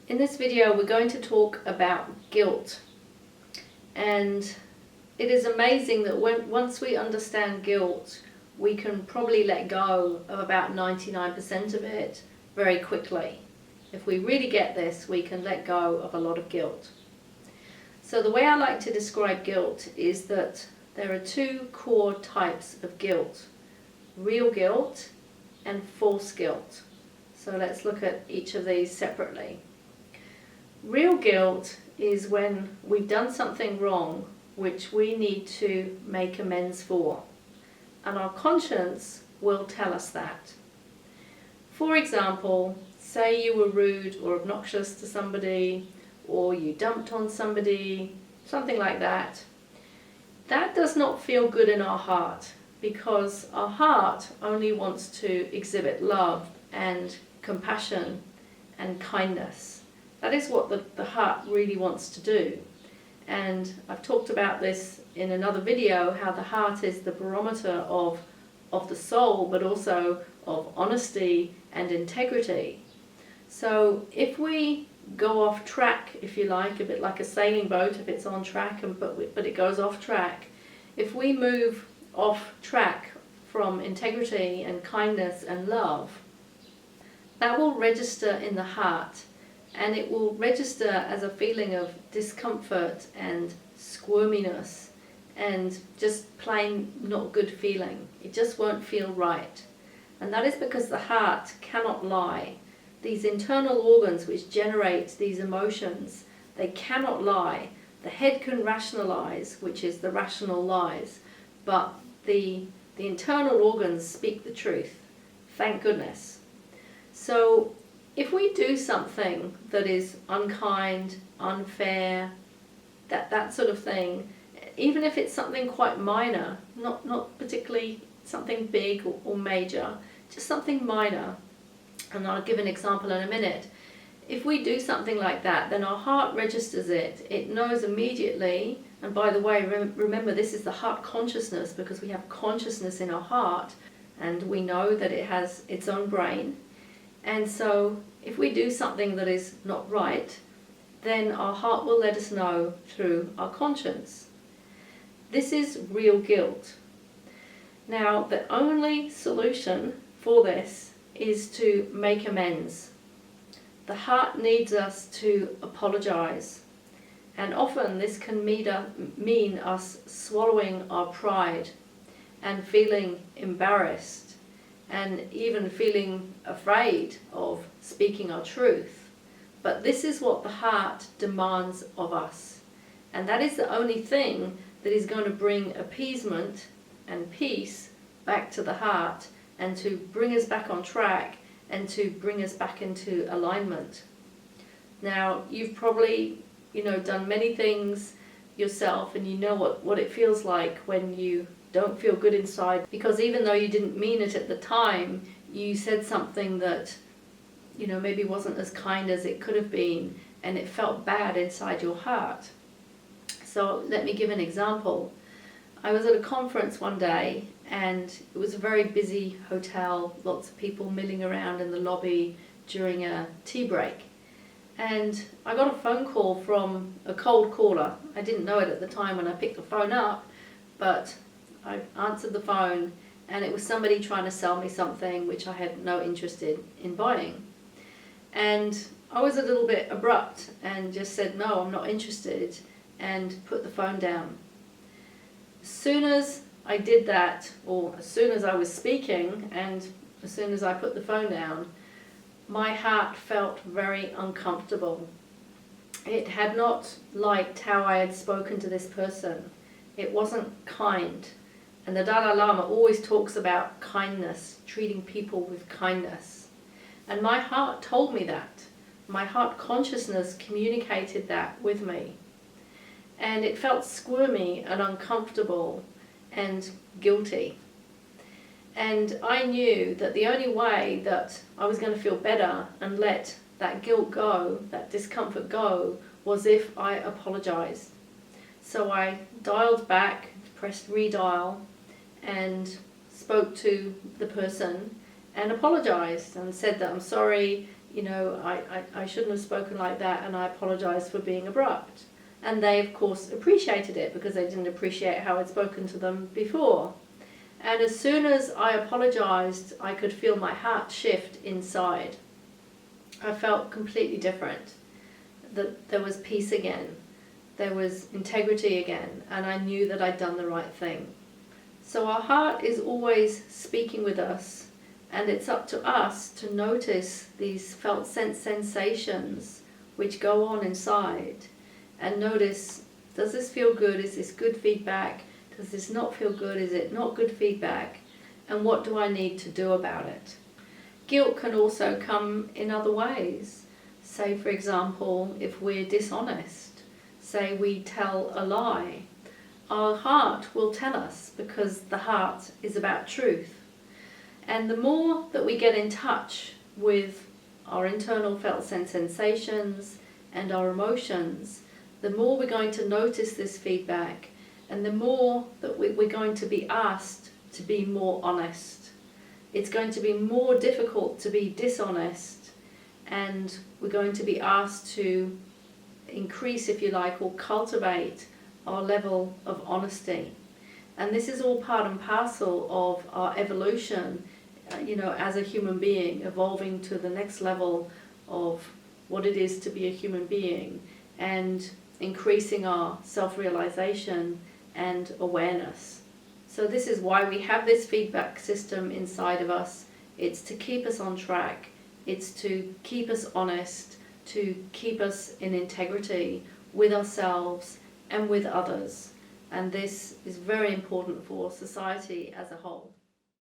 In this video we're going to talk about guilt, and it is amazing that once we understand guilt we can probably let go of about 99% of it very quickly. If we really get this, we can let go of a lot of guilt. So the way I like to describe guilt is that there are two core types of guilt: real guilt and false guilt. So let's look at each of these separately. Real guilt is when we've done something wrong which we need to make amends for, and our conscience will tell us that. For example, say you were rude or obnoxious to somebody, or you dumped on somebody, something like that. That does not feel good in our heart, because our heart only wants to exhibit love and compassion and kindness. That is what the heart really wants to do. And I've talked about this in another video, how the heart is the barometer of the soul, but also of honesty and integrity. So if we go off track, if you like, a bit like a sailing boat, if it's on track but it goes off track, if we move off track from integrity and kindness and love, that will register in the heart, and it will register as a feeling of discomfort and squirminess and just plain not good feeling. It just won't feel right. And that is because the heart cannot lie. These internal organs which generate these emotions, they cannot lie. The head can rationalize, which is the rational lies, but the internal organs speak the truth. Thank goodness. So if we do something that is unkind, unfair, that sort of thing, even if it's something quite minor, not particularly something big or major, just something minor, and I'll give an example in a minute. If we do something like that, then our heart registers it. It knows immediately, and by the way, remember this is the heart consciousness, because we have consciousness in our heart, and we know that it has its own brain. And so if we do something that is not right, then our heart will let us know through our conscience. This is real guilt. Now, the only solution for this is to make amends. The heart needs us to apologize, and often this can mean us swallowing our pride and feeling embarrassed and even feeling afraid of speaking our truth. But this is what the heart demands of us, and that is the only thing that is going to bring appeasement and peace back to the heart, and to bring us back on track, and to bring us back into alignment. Now, you've probably done many things yourself, and you know what it feels like when you don't feel good inside, because even though you didn't mean it at the time, you said something that maybe wasn't as kind as it could have been, and it felt bad inside your heart. So let me give an example. I was at a conference one day, and it was a very busy hotel, lots of people milling around in the lobby during a tea break. And I got a phone call from a cold caller. I didn't know it at the time when I picked the phone up, but I answered the phone, and it was somebody trying to sell me something which I had no interest in buying. And I was a little bit abrupt and just said, no, I'm not interested, and put the phone down. As soon as I did that, or as soon as I was speaking, and as soon as I put the phone down, my heart felt very uncomfortable. It had not liked how I had spoken to this person. It wasn't kind. And the Dalai Lama always talks about kindness, treating people with kindness. And my heart told me that. My heart consciousness communicated that with me. And it felt squirmy and uncomfortable and guilty. And I knew that the only way that I was going to feel better and let that guilt go, that discomfort go, was if I apologized. So I dialed back, pressed redial, and spoke to the person and apologized and said that I'm sorry, I shouldn't have spoken like that, and I apologise for being abrupt. And they, of course, appreciated it because they didn't appreciate how I'd spoken to them before. And as soon as I apologised, I could feel my heart shift inside. I felt completely different. That there was peace again. There was integrity again. And I knew that I'd done the right thing. So our heart is always speaking with us. And it's up to us to notice these felt sense sensations which go on inside. And notice, does this feel good? Is this good feedback? Does this not feel good? Is it not good feedback? And what do I need to do about it? Guilt can also come in other ways. Say, for example, if we're dishonest, say we tell a lie, our heart will tell us because the heart is about truth. And the more that we get in touch with our internal felt sense sensations and our emotions, the more we're going to notice this feedback, and the more that we're going to be asked to be more honest. It's going to be more difficult to be dishonest, and we're going to be asked to increase, if you like, or cultivate our level of honesty. And this is all part and parcel of our evolution, as a human being, evolving to the next level of what it is to be a human being, and increasing our self-realization and awareness. So this is why we have this feedback system inside of us. It's to keep us on track. It's to keep us honest, to keep us in integrity with ourselves and with others. And this is very important for society as a whole.